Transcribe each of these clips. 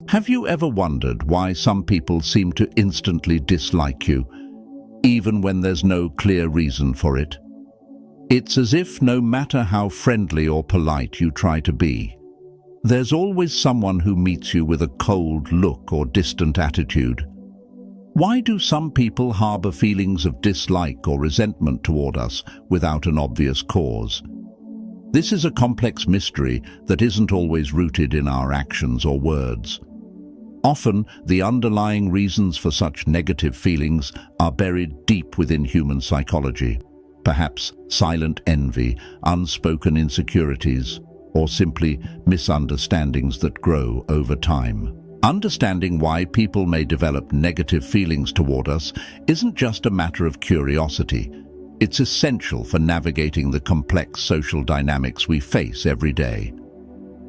Have you ever wondered why some people seem to instantly dislike you, even when there's no clear reason for it? It's as if no matter how friendly or polite you try to be, there's always someone who meets you with a cold look or distant attitude. Why do some people harbor feelings of dislike or resentment toward us without an obvious cause? This is a complex mystery that isn't always rooted in our actions or words. Often, the underlying reasons for such negative feelings are buried deep within human psychology. Perhaps silent envy, unspoken insecurities, or simply misunderstandings that grow over time. Understanding why people may develop negative feelings toward us isn't just a matter of curiosity. It's essential for navigating the complex social dynamics we face every day.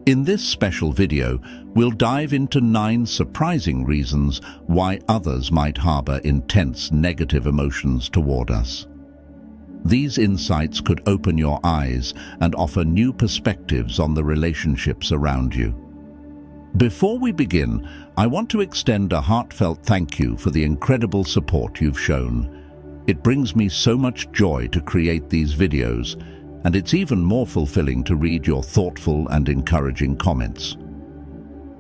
In this special video, we'll dive into 9 surprising reasons why others might harbor intense negative emotions toward us. These insights could open your eyes and offer new perspectives on the relationships around you. Before we begin, I want to extend a heartfelt thank you for the incredible support you've shown. It brings me so much joy to create these videos, and it's even more fulfilling to read your thoughtful and encouraging comments.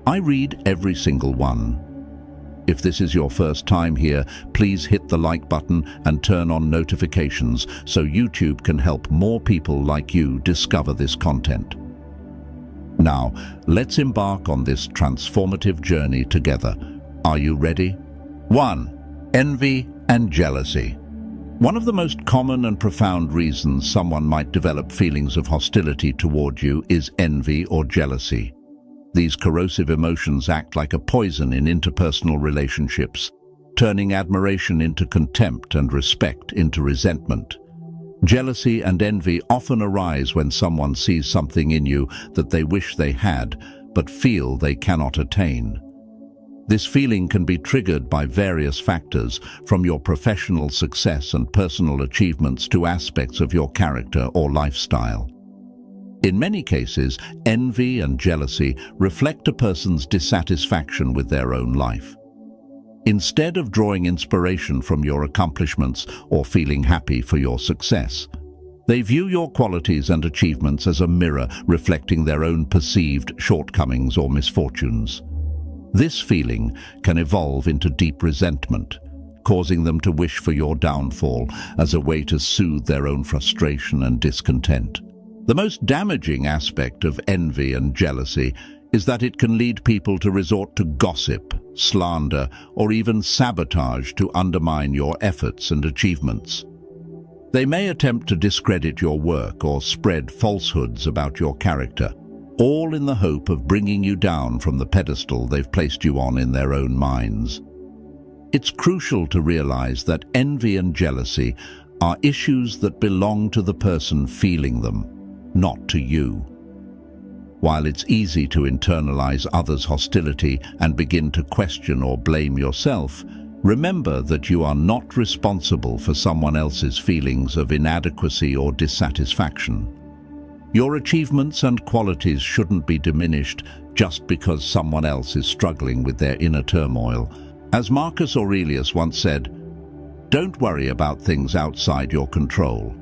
I read every single one. If this is your first time here, please hit the like button and turn on notifications so YouTube can help more people like you discover this content. Now, let's embark on this transformative journey together. Are you ready? 1. Envy and jealousy. One of the most common and profound reasons someone might develop feelings of hostility toward you is envy or jealousy. These corrosive emotions act like a poison in interpersonal relationships, turning admiration into contempt and respect into resentment. Jealousy and envy often arise when someone sees something in you that they wish they had, but feel they cannot attain. This feeling can be triggered by various factors, from your professional success and personal achievements to aspects of your character or lifestyle. In many cases, envy and jealousy reflect a person's dissatisfaction with their own life. Instead of drawing inspiration from your accomplishments or feeling happy for your success, they view your qualities and achievements as a mirror reflecting their own perceived shortcomings or misfortunes. This feeling can evolve into deep resentment, causing them to wish for your downfall as a way to soothe their own frustration and discontent. The most damaging aspect of envy and jealousy is that it can lead people to resort to gossip, slander, or even sabotage to undermine your efforts and achievements. They may attempt to discredit your work or spread falsehoods about your character, all in the hope of bringing you down from the pedestal they've placed you on in their own minds. It's crucial to realize that envy and jealousy are issues that belong to the person feeling them, not to you. While it's easy to internalize others' hostility and begin to question or blame yourself, remember that you are not responsible for someone else's feelings of inadequacy or dissatisfaction. Your achievements and qualities shouldn't be diminished just because someone else is struggling with their inner turmoil. As Marcus Aurelius once said, "Don't worry about things outside your control."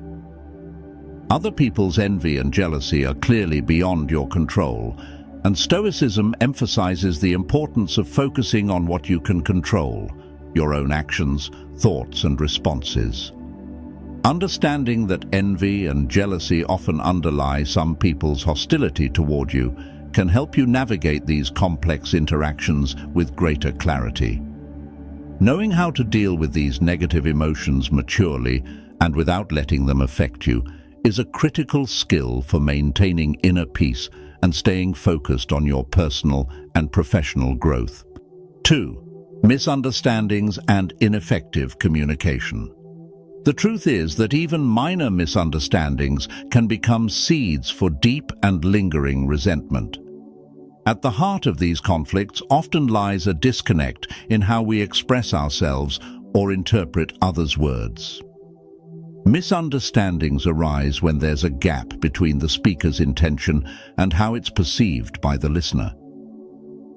Other people's envy and jealousy are clearly beyond your control, and Stoicism emphasizes the importance of focusing on what you can control, your own actions, thoughts, and responses. Understanding that envy and jealousy often underlie some people's hostility toward you can help you navigate these complex interactions with greater clarity. Knowing how to deal with these negative emotions maturely and without letting them affect you is a critical skill for maintaining inner peace and staying focused on your personal and professional growth. 2. Misunderstandings and ineffective communication. The truth is that even minor misunderstandings can become seeds for deep and lingering resentment. At the heart of these conflicts often lies a disconnect in how we express ourselves or interpret others' words. Misunderstandings arise when there's a gap between the speaker's intention and how it's perceived by the listener.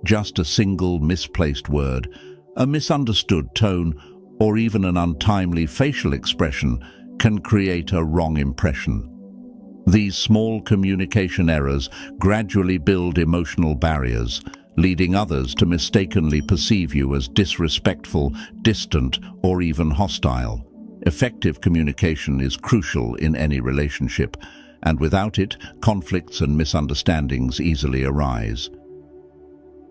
Just a single misplaced word, a misunderstood tone, or even an untimely facial expression can create a wrong impression. These small communication errors gradually build emotional barriers, leading others to mistakenly perceive you as disrespectful, distant, or even hostile. Effective communication is crucial in any relationship, and without it, conflicts and misunderstandings easily arise.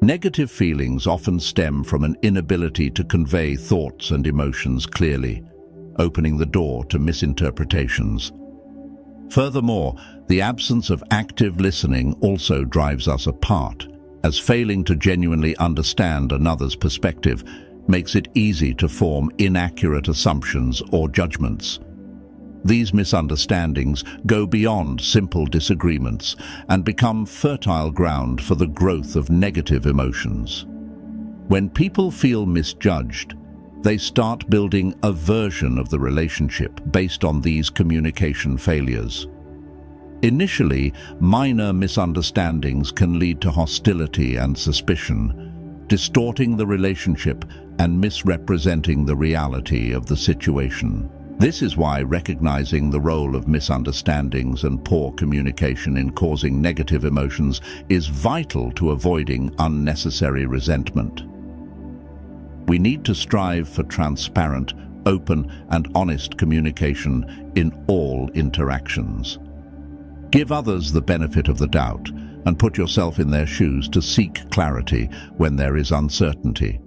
Negative feelings often stem from an inability to convey thoughts and emotions clearly, opening the door to misinterpretations. Furthermore, the absence of active listening also drives us apart, as failing to genuinely understand another's perspective makes it easy to form inaccurate assumptions or judgments. These misunderstandings go beyond simple disagreements and become fertile ground for the growth of negative emotions. When people feel misjudged, they start building a version of the relationship based on these communication failures. Initially, minor misunderstandings can lead to hostility and suspicion, distorting the relationship and misrepresenting the reality of the situation. This is why recognizing the role of misunderstandings and poor communication in causing negative emotions is vital to avoiding unnecessary resentment. We need to strive for transparent, open, and honest communication in all interactions. Give others the benefit of the doubt and put yourself in their shoes to seek clarity when there is uncertainty.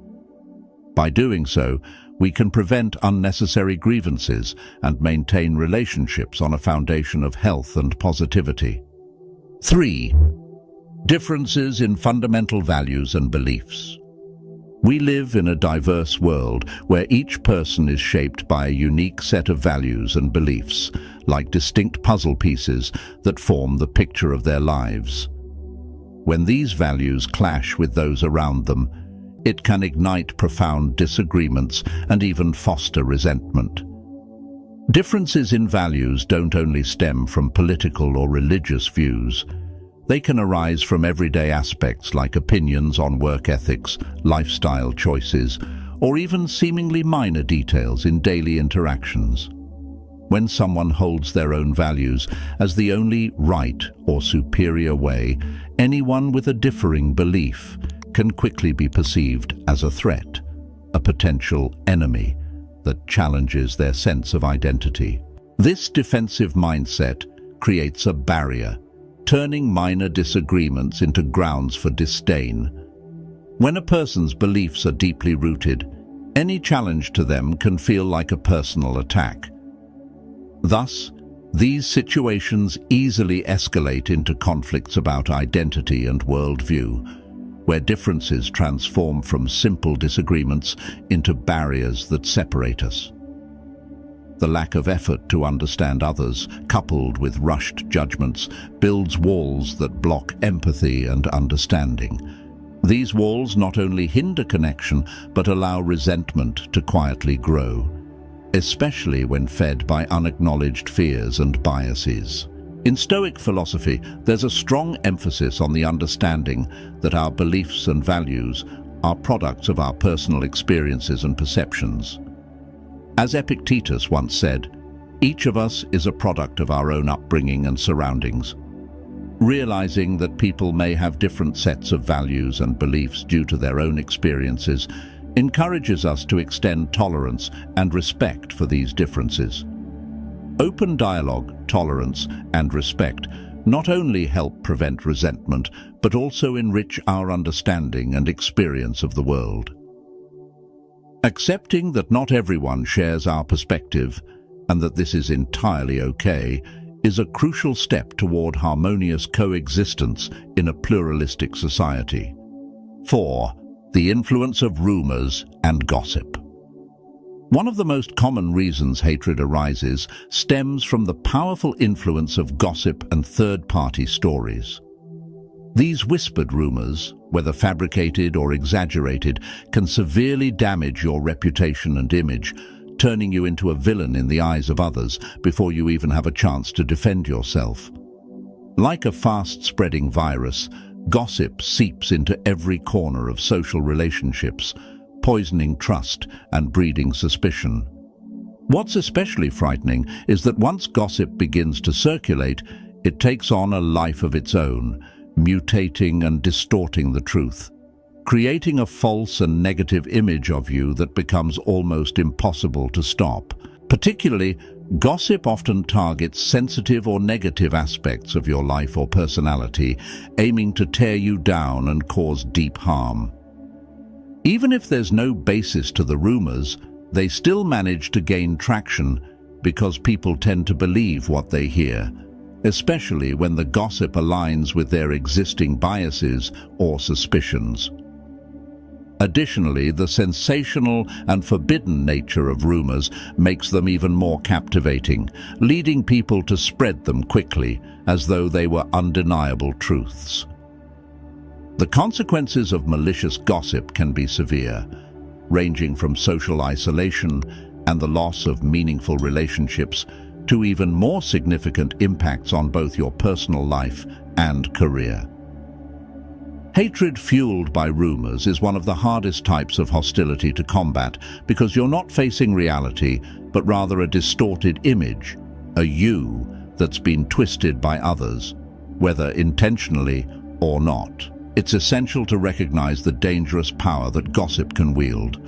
By doing so, we can prevent unnecessary grievances and maintain relationships on a foundation of health and positivity. 3. Differences in fundamental values and beliefs. We live in a diverse world where each person is shaped by a unique set of values and beliefs, like distinct puzzle pieces that form the picture of their lives. When these values clash with those around them, it can ignite profound disagreements and even foster resentment. Differences in values don't only stem from political or religious views. They can arise from everyday aspects like opinions on work ethics, lifestyle choices, or even seemingly minor details in daily interactions. When someone holds their own values as the only right or superior way, anyone with a differing belief can quickly be perceived as a threat, a potential enemy that challenges their sense of identity. This defensive mindset creates a barrier, turning minor disagreements into grounds for disdain. When a person's beliefs are deeply rooted, any challenge to them can feel like a personal attack. Thus, these situations easily escalate into conflicts about identity and worldview, where differences transform from simple disagreements into barriers that separate us. The lack of effort to understand others, coupled with rushed judgments, builds walls that block empathy and understanding. These walls not only hinder connection, but allow resentment to quietly grow, especially when fed by unacknowledged fears and biases. In Stoic philosophy, there's a strong emphasis on the understanding that our beliefs and values are products of our personal experiences and perceptions. As Epictetus once said, each of us is a product of our own upbringing and surroundings. Realizing that people may have different sets of values and beliefs due to their own experiences encourages us to extend tolerance and respect for these differences. Open dialogue, tolerance, and respect not only help prevent resentment, but also enrich our understanding and experience of the world. Accepting that not everyone shares our perspective, and that this is entirely okay, is a crucial step toward harmonious coexistence in a pluralistic society. 4. The influence of rumors and gossip. One of the most common reasons hatred arises stems from the powerful influence of gossip and third-party stories. These whispered rumors, whether fabricated or exaggerated, can severely damage your reputation and image, turning you into a villain in the eyes of others before you even have a chance to defend yourself. Like a fast-spreading virus, Gossip seeps into every corner of social relationships, poisoning trust and breeding suspicion. What's especially frightening is that once gossip begins to circulate, it takes on a life of its own, mutating and distorting the truth, creating a false and negative image of you that becomes almost impossible to stop. Particularly, gossip often targets sensitive or negative aspects of your life or personality, aiming to tear you down and cause deep harm. Even if there's no basis to the rumors, they still manage to gain traction because people tend to believe what they hear, especially when the gossip aligns with their existing biases or suspicions. Additionally, the sensational and forbidden nature of rumors makes them even more captivating, leading people to spread them quickly, as though they were undeniable truths. The consequences of malicious gossip can be severe, ranging from social isolation and the loss of meaningful relationships to even more significant impacts on both your personal life and career. Hatred fueled by rumors is one of the hardest types of hostility to combat because you're not facing reality, but rather a distorted image, a you that's been twisted by others, whether intentionally or not. It's essential to recognize the dangerous power that gossip can wield.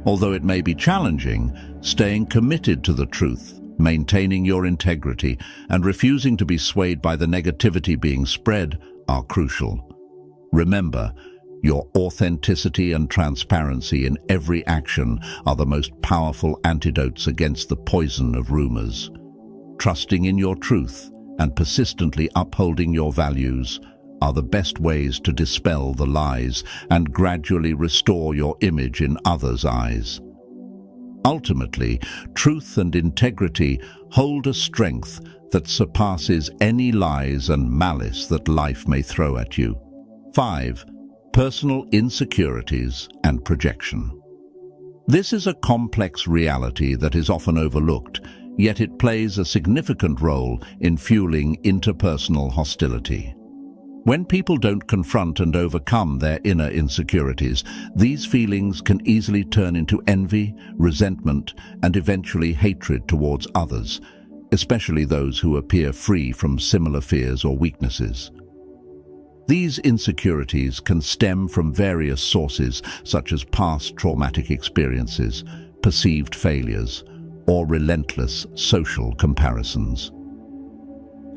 Although it may be challenging, staying committed to the truth, maintaining your integrity, and refusing to be swayed by the negativity being spread are crucial. Remember, your authenticity and transparency in every action are the most powerful antidotes against the poison of rumors. Trusting in your truth and persistently upholding your values are the best ways to dispel the lies and gradually restore your image in others' eyes. Ultimately, truth and integrity hold a strength that surpasses any lies and malice that life may throw at you. 5. Personal insecurities and projection. This is a complex reality that is often overlooked, yet it plays a significant role in fueling interpersonal hostility. When people don't confront and overcome their inner insecurities, these feelings can easily turn into envy, resentment, and eventually hatred towards others, especially those who appear free from similar fears or weaknesses. These insecurities can stem from various sources, such as past traumatic experiences, perceived failures, or relentless social comparisons.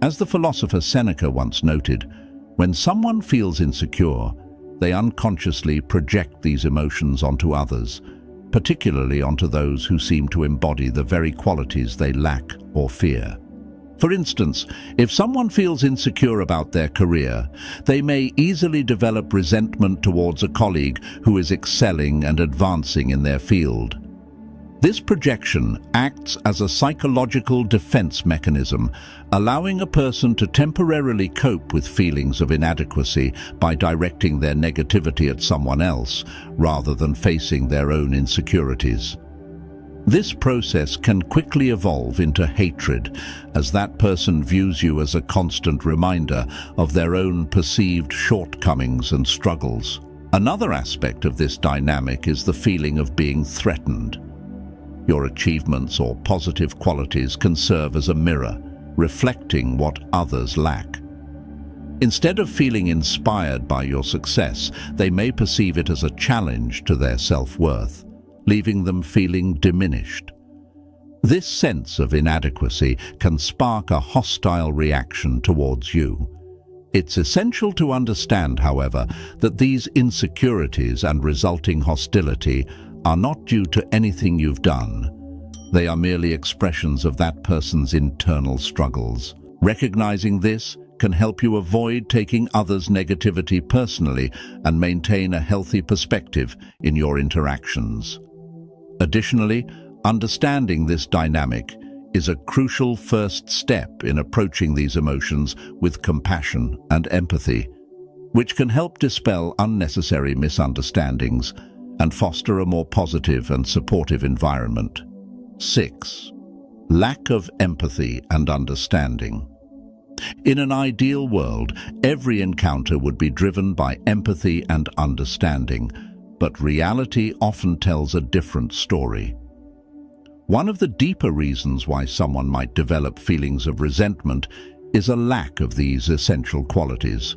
As the philosopher Seneca once noted, when someone feels insecure, they unconsciously project these emotions onto others, particularly onto those who seem to embody the very qualities they lack or fear. For instance, if someone feels insecure about their career, they may easily develop resentment towards a colleague who is excelling and advancing in their field. This projection acts as a psychological defense mechanism, allowing a person to temporarily cope with feelings of inadequacy by directing their negativity at someone else, rather than facing their own insecurities. This process can quickly evolve into hatred, as that person views you as a constant reminder of their own perceived shortcomings and struggles. Another aspect of this dynamic is the feeling of being threatened. Your achievements or positive qualities can serve as a mirror, reflecting what others lack. Instead of feeling inspired by your success, they may perceive it as a challenge to their self-worth, leaving them feeling diminished. This sense of inadequacy can spark a hostile reaction towards you. It's essential to understand, however, that these insecurities and resulting hostility are not due to anything you've done. They are merely expressions of that person's internal struggles. Recognizing this can help you avoid taking others' negativity personally and maintain a healthy perspective in your interactions. Additionally, understanding this dynamic is a crucial first step in approaching these emotions with compassion and empathy, which can help dispel unnecessary misunderstandings and foster a more positive and supportive environment. 6. Lack of empathy and understanding. In an ideal world, every encounter would be driven by empathy and understanding, but reality often tells a different story. One of the deeper reasons why someone might develop feelings of resentment is a lack of these essential qualities.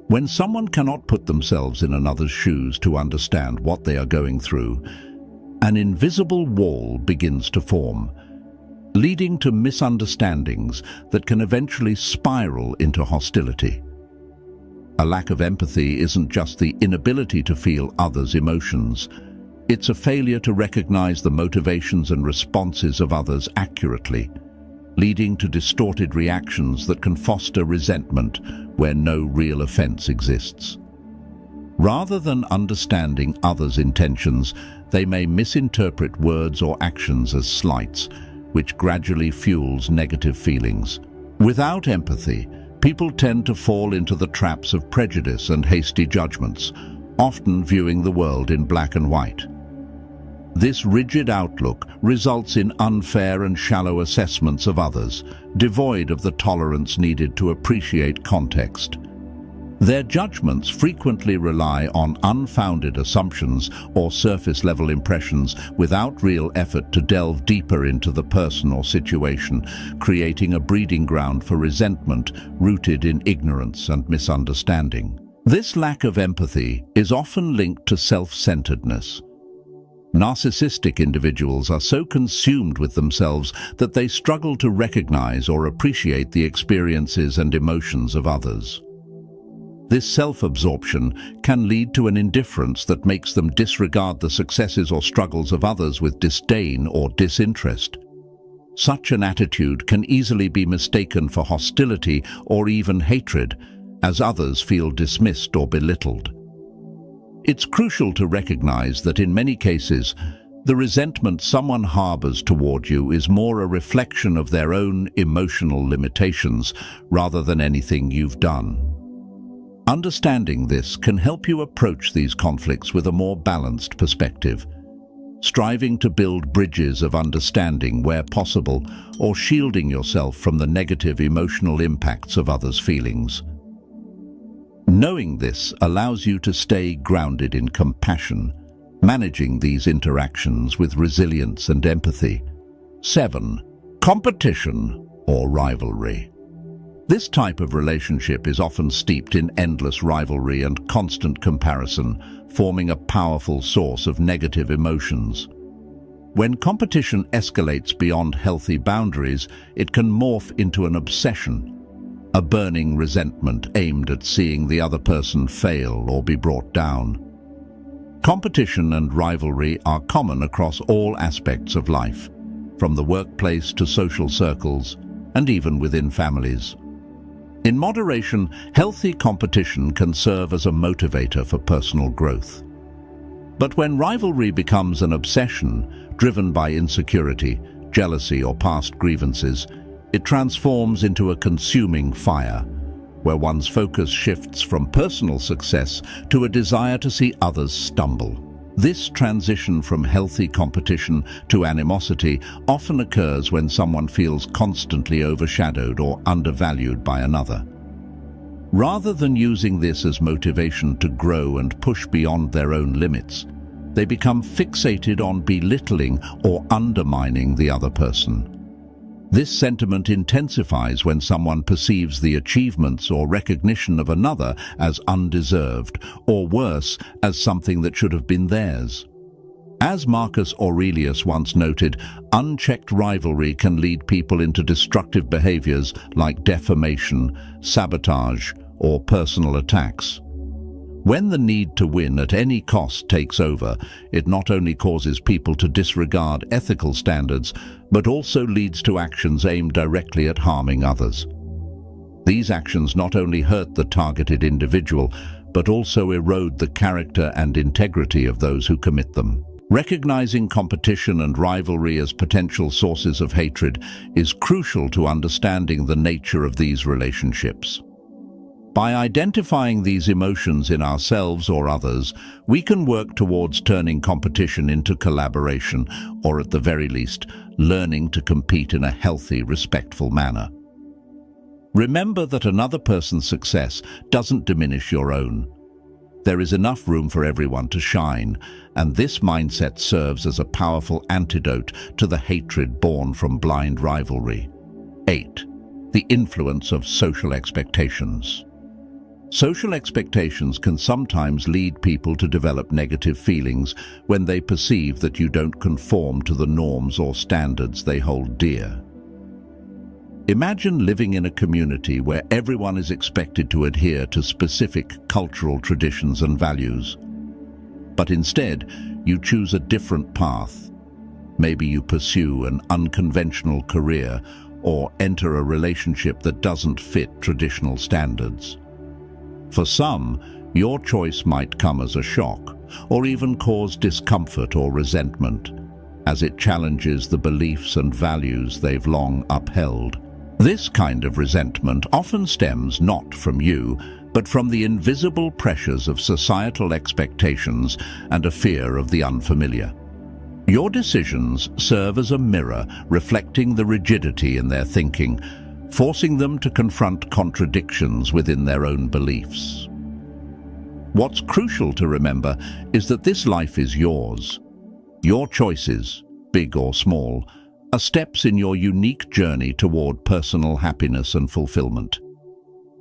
When someone cannot put themselves in another's shoes to understand what they are going through, an invisible wall begins to form, leading to misunderstandings that can eventually spiral into hostility. A lack of empathy isn't just the inability to feel others' emotions. It's a failure to recognize the motivations and responses of others accurately, leading to distorted reactions that can foster resentment where no real offense exists. Rather than understanding others' intentions, they may misinterpret words or actions as slights, which gradually fuels negative feelings. Without empathy, people tend to fall into the traps of prejudice and hasty judgments, often viewing the world in black and white. This rigid outlook results in unfair and shallow assessments of others, devoid of the tolerance needed to appreciate context. Their judgments frequently rely on unfounded assumptions or surface-level impressions without real effort to delve deeper into the person or situation, creating a breeding ground for resentment rooted in ignorance and misunderstanding. This lack of empathy is often linked to self-centeredness. Narcissistic individuals are so consumed with themselves that they struggle to recognize or appreciate the experiences and emotions of others. This self-absorption can lead to an indifference that makes them disregard the successes or struggles of others with disdain or disinterest. Such an attitude can easily be mistaken for hostility or even hatred, as others feel dismissed or belittled. It's crucial to recognize that in many cases, the resentment someone harbors toward you is more a reflection of their own emotional limitations rather than anything you've done. Understanding this can help you approach these conflicts with a more balanced perspective, striving to build bridges of understanding where possible or shielding yourself from the negative emotional impacts of others' feelings. Knowing this allows you to stay grounded in compassion, managing these interactions with resilience and empathy. 7. Competition or rivalry. This type of relationship is often steeped in endless rivalry and constant comparison, forming a powerful source of negative emotions. When competition escalates beyond healthy boundaries, it can morph into an obsession, a burning resentment aimed at seeing the other person fail or be brought down. Competition and rivalry are common across all aspects of life, from the workplace to social circles, and even within families. In moderation, healthy competition can serve as a motivator for personal growth. But when rivalry becomes an obsession, driven by insecurity, jealousy, or past grievances, it transforms into a consuming fire, where one's focus shifts from personal success to a desire to see others stumble. This transition from healthy competition to animosity often occurs when someone feels constantly overshadowed or undervalued by another. Rather than using this as motivation to grow and push beyond their own limits, they become fixated on belittling or undermining the other person. This sentiment intensifies when someone perceives the achievements or recognition of another as undeserved, or worse, as something that should have been theirs. As Marcus Aurelius once noted, unchecked rivalry can lead people into destructive behaviors like defamation, sabotage, or personal attacks. When the need to win at any cost takes over, it not only causes people to disregard ethical standards, but also leads to actions aimed directly at harming others. These actions not only hurt the targeted individual, but also erode the character and integrity of those who commit them. Recognizing competition and rivalry as potential sources of hatred is crucial to understanding the nature of these relationships. By identifying these emotions in ourselves or others, we can work towards turning competition into collaboration, or at the very least, learning to compete in a healthy, respectful manner. Remember that another person's success doesn't diminish your own. There is enough room for everyone to shine, and this mindset serves as a powerful antidote to the hatred born from blind rivalry. 8. The influence of social expectations. Social expectations can sometimes lead people to develop negative feelings when they perceive that you don't conform to the norms or standards they hold dear. Imagine living in a community where everyone is expected to adhere to specific cultural traditions and values. But instead, you choose a different path. Maybe you pursue an unconventional career or enter a relationship that doesn't fit traditional standards. For some, your choice might come as a shock, or even cause discomfort or resentment, as it challenges the beliefs and values they've long upheld. This kind of resentment often stems not from you, but from the invisible pressures of societal expectations and a fear of the unfamiliar. Your decisions serve as a mirror reflecting the rigidity in their thinking, forcing them to confront contradictions within their own beliefs. What's crucial to remember is that this life is yours. Your choices, big or small, are steps in your unique journey toward personal happiness and fulfillment.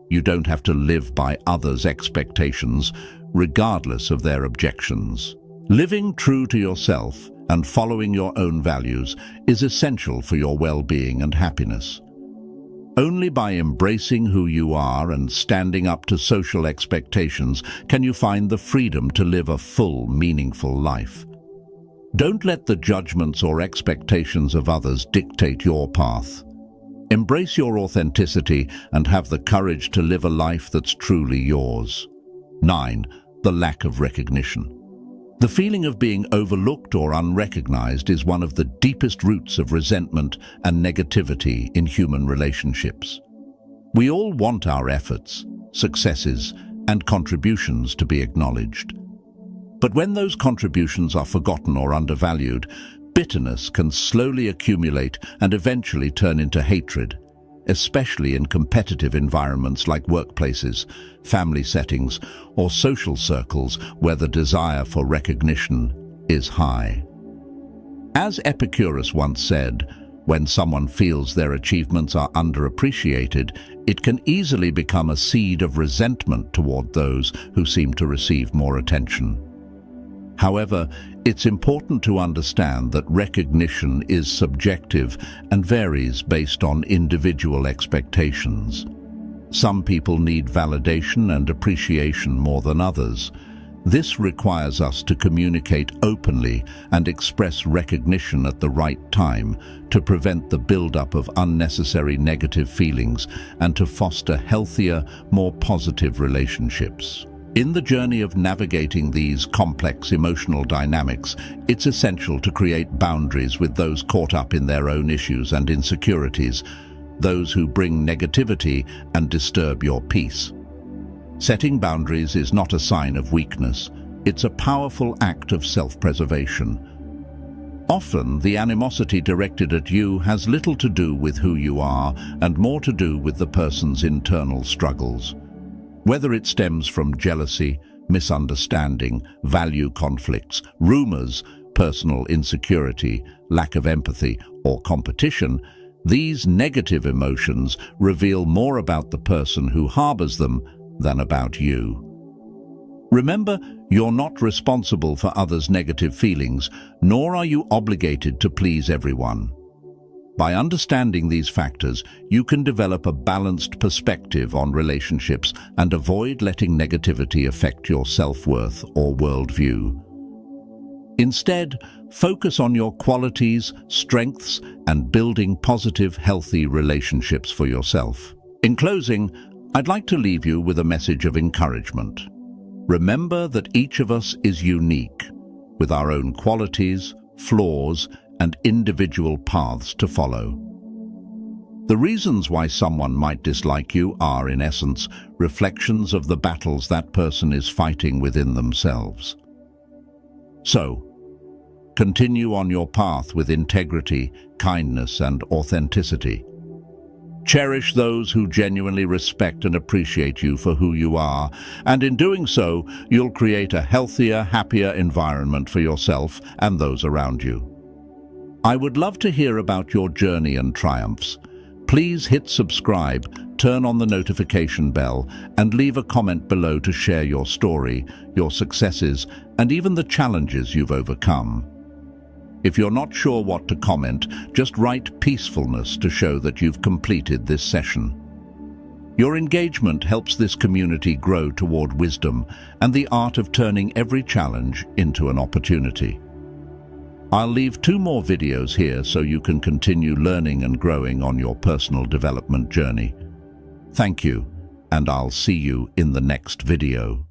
You don't have to live by others' expectations, regardless of their objections. Living true to yourself and following your own values is essential for your well-being and happiness. Only by embracing who you are and standing up to social expectations can you find the freedom to live a full, meaningful life. Don't let the judgments or expectations of others dictate your path. Embrace your authenticity and have the courage to live a life that's truly yours. 9. The lack of recognition. The feeling of being overlooked or unrecognized is one of the deepest roots of resentment and negativity in human relationships. We all want our efforts, successes, and contributions to be acknowledged. But when those contributions are forgotten or undervalued, bitterness can slowly accumulate and eventually turn into hatred, especially in competitive environments like workplaces, family settings, or social circles where the desire for recognition is high. As Epicurus once said, when someone feels their achievements are underappreciated, it can easily become a seed of resentment toward those who seem to receive more attention. However, it's important to understand that recognition is subjective and varies based on individual expectations. Some people need validation and appreciation more than others. This requires us to communicate openly and express recognition at the right time to prevent the buildup of unnecessary negative feelings and to foster healthier, more positive relationships. In the journey of navigating these complex emotional dynamics, it's essential to create boundaries with those caught up in their own issues and insecurities, those who bring negativity and disturb your peace. Setting boundaries is not a sign of weakness, it's a powerful act of self-preservation. Often, the animosity directed at you has little to do with who you are and more to do with the person's internal struggles. Whether it stems from jealousy, misunderstanding, value conflicts, rumors, personal insecurity, lack of empathy, or competition, these negative emotions reveal more about the person who harbors them than about you. Remember, you're not responsible for others' negative feelings, nor are you obligated to please everyone. By understanding these factors, you can develop a balanced perspective on relationships and avoid letting negativity affect your self-worth or worldview. Instead, focus on your qualities, strengths, and building positive, healthy relationships for yourself. In closing, I'd like to leave you with a message of encouragement. Remember that each of us is unique, with our own qualities, flaws, and individual paths to follow. The reasons why someone might dislike you are, in essence, reflections of the battles that person is fighting within themselves. So, continue on your path with integrity, kindness, and authenticity. Cherish those who genuinely respect and appreciate you for who you are, and in doing so, you'll create a healthier, happier environment for yourself and those around you. I would love to hear about your journey and triumphs. Please hit subscribe, turn on the notification bell, and leave a comment below to share your story, your successes, and even the challenges you've overcome. If you're not sure what to comment, just write peacefulness to show that you've completed this session. Your engagement helps this community grow toward wisdom and the art of turning every challenge into an opportunity. I'll leave 2 more videos here so you can continue learning and growing on your personal development journey. Thank you, and I'll see you in the next video.